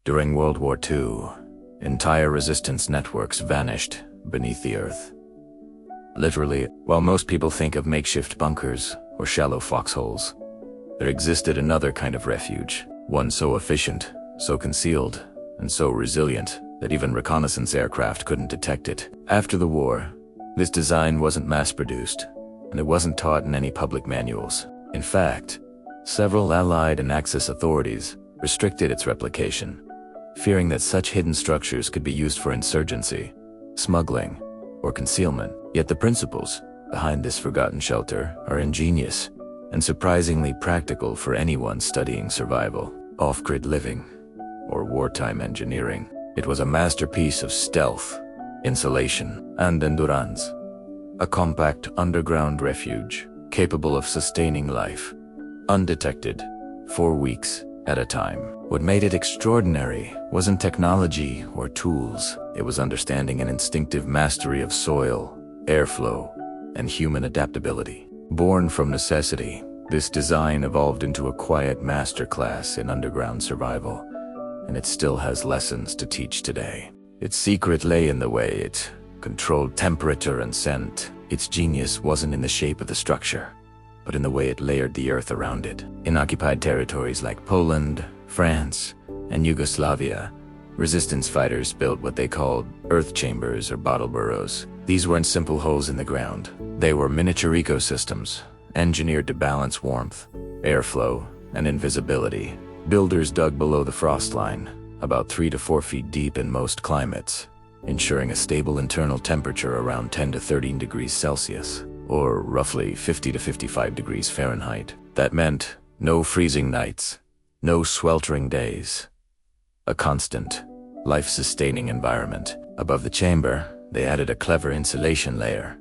During World War II, entire resistance networks vanished beneath the earth. Literally, while most people think of makeshift bunkers or shallow foxholes, there existed another kind of refuge, one so efficient, so concealed, and so resilient that even reconnaissance aircraft couldn't detect it. After the war, this design wasn't mass-produced, and it wasn't taught in any public manuals. In fact, several Allied and Axis authorities restricted its replication, fearing that such hidden structures could be used for insurgency, smuggling, or concealment. Yet the principles behind this forgotten shelter are ingenious and surprisingly practical for anyone studying survival, off-grid living, or wartime engineering. It was a masterpiece of stealth, insulation, and endurance. A compact underground refuge capable of sustaining life, undetected, for weeks at a time. What made it extraordinary wasn't technology or tools. It was understanding and instinctive mastery of soil, airflow, and human adaptability. Born from necessity, this design evolved into a quiet masterclass in underground survival, and it still has lessons to teach today. Its secret lay in the way it controlled temperature and scent. Its genius wasn't in the shape of the structure, but in the way it layered the earth around it. In occupied territories like Poland, France, and Yugoslavia, resistance fighters built what they called earth chambers or bottle burrows. These weren't simple holes in the ground. They were miniature ecosystems, engineered to balance warmth, airflow, and invisibility. Builders dug below the frost line, about 3 to 4 feet deep in most climates, ensuring a stable internal temperature around 10 to 13 degrees Celsius, or roughly 50 to 55 degrees Fahrenheit. That meant no freezing nights, no sweltering days. A constant, life-sustaining environment. Above the chamber, they added a clever insulation layer,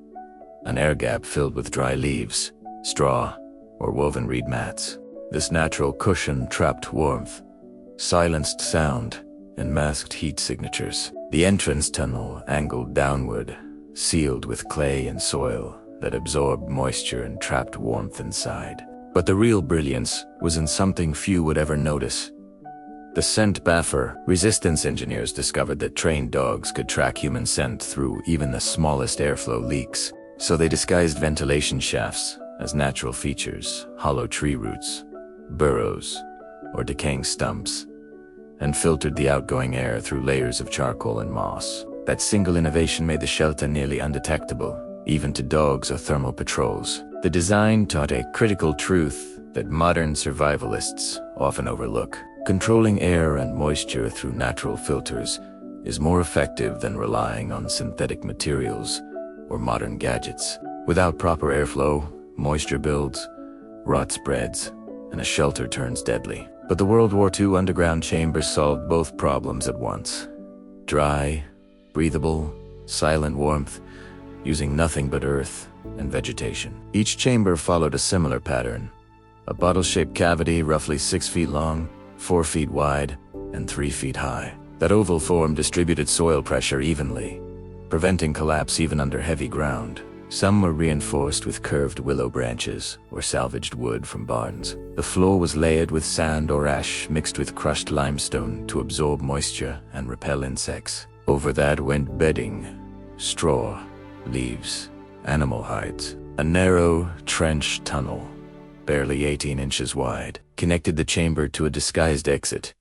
an air gap filled with dry leaves, straw, or woven reed mats. This natural cushion trapped warmth, silenced sound, and masked heat signatures. The entrance tunnel angled downward, sealed with clay and soil that absorbed moisture and trapped warmth inside. But the real brilliance was in something few would ever notice. The scent buffer. Resistance engineers discovered that trained dogs could track human scent through even the smallest airflow leaks, so they disguised ventilation shafts as natural features, hollow tree roots, burrows, or decaying stumps, and filtered the outgoing air through layers of charcoal and moss. That single innovation made the shelter nearly undetectable, even to dogs or thermal patrols. The design taught a critical truth that modern survivalists often overlook. Controlling air and moisture through natural filters is more effective than relying on synthetic materials or modern gadgets. Without proper airflow, moisture builds, rot spreads, and a shelter turns deadly. But the World War II underground chambers solved both problems at once. Dry, breathable, silent warmth, using nothing but earth and vegetation. Each chamber followed a similar pattern. A bottle-shaped cavity roughly 6 feet long, 4 feet wide, and 3 feet high. That oval form distributed soil pressure evenly, preventing collapse even under heavy ground. Some were reinforced with curved willow branches or salvaged wood from barns. The floor was layered with sand or ash mixed with crushed limestone to absorb moisture and repel insects. Over that went bedding, straw, leaves, animal hides. A narrow trench tunnel, barely 18 inches wide, connected the chamber to a disguised exit,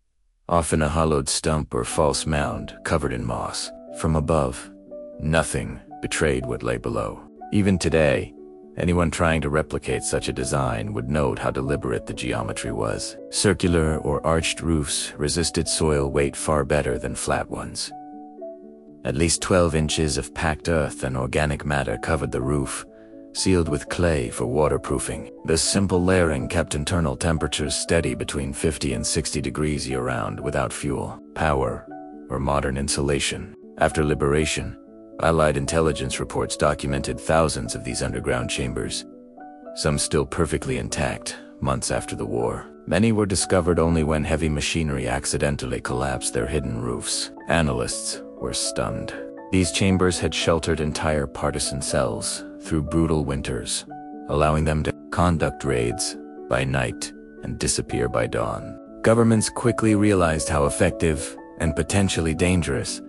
often a hollowed stump or false mound covered in moss. From above, nothing betrayed what lay below. Even today, anyone trying to replicate such a design would note how deliberate the geometry was. Circular or arched roofs resisted soil weight far better than flat ones. At least 12 inches of packed earth and organic matter covered the roof, sealed with clay for waterproofing. This simple layering kept internal temperatures steady between 50 and 60 degrees year-round without fuel, power, or modern insulation. After liberation, Allied intelligence reports documented thousands of these underground chambers, some still perfectly intact months after the war. Many were discovered only when heavy machinery accidentally collapsed their hidden roofs. Analysts were stunned. These chambers had sheltered entire partisan cells through brutal winters, allowing them to conduct raids by night and disappear by dawn. Governments quickly realized how effective and potentially dangerous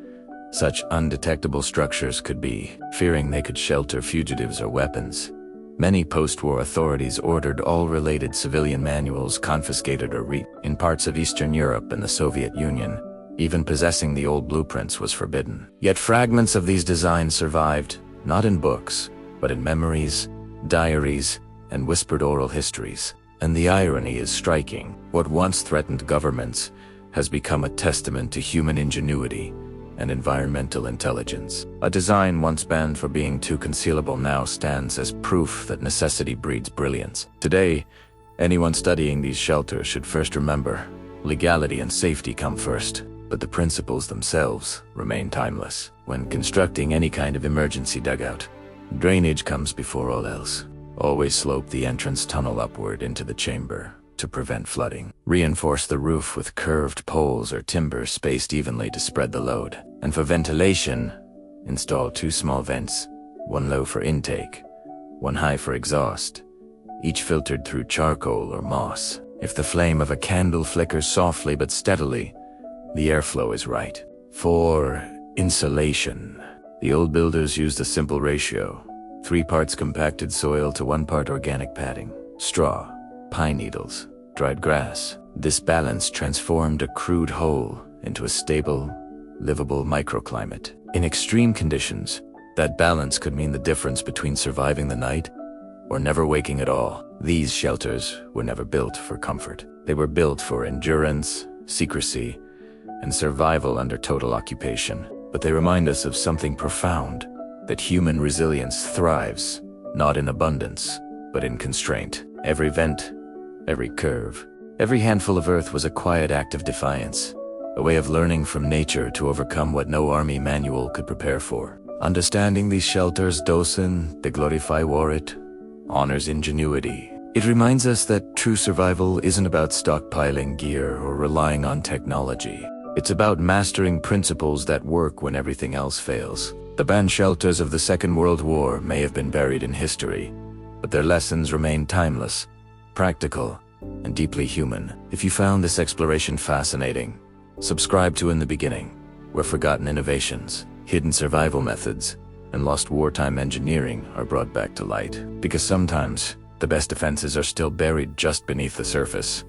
such undetectable structures could be, fearing they could shelter fugitives or weapons. Many post-war authorities ordered all related civilian manuals confiscated or in parts of Eastern Europe and the Soviet Union. Even possessing the old blueprints was forbidden. Yet fragments of these designs survived, not in books, but in memories, diaries, and whispered oral histories. And the irony is striking. What once threatened governments has become a testament to human ingenuity and environmental intelligence. A design once banned for being too concealable now stands as proof that necessity breeds brilliance. Today, anyone studying these shelters should first remember, legality and safety come first, but the principles themselves remain timeless. When constructing any kind of emergency dugout, drainage comes before all else. Always slope the entrance tunnel upward into the chamber to prevent flooding. Reinforce the roof with curved poles or timber spaced evenly to spread the load. And for ventilation, install 2 small vents, one low for intake, one high for exhaust, each filtered through charcoal or moss. If the flame of a candle flickers softly but steadily, the airflow is right. For insulation, the old builders used a simple ratio: 3 parts compacted soil to 1 part organic padding, straw, pine needles, dried grass. This balance transformed a crude hole into a stable, livable microclimate. In extreme conditions, that balance could mean the difference between surviving the night or never waking at all. These shelters were never built for comfort. They were built for endurance, secrecy, and survival under total occupation. But they remind us of something profound, that human resilience thrives, not in abundance, but in constraint. Every vent, every curve, every handful of earth was a quiet act of defiance, a way of learning from nature to overcome what no army manual could prepare for. Understanding these shelters, docen WWII, honors ingenuity. It reminds us that true survival isn't about stockpiling gear or relying on technology. It's about mastering principles that work when everything else fails. The banned shelters of the Second World War may have been buried in history, but their lessons remain timeless, practical, and deeply human. If you found this exploration fascinating, subscribe to In the Beginning, where forgotten innovations, hidden survival methods, and lost wartime engineering are brought back to light. Because sometimes, the best defenses are still buried just beneath the surface.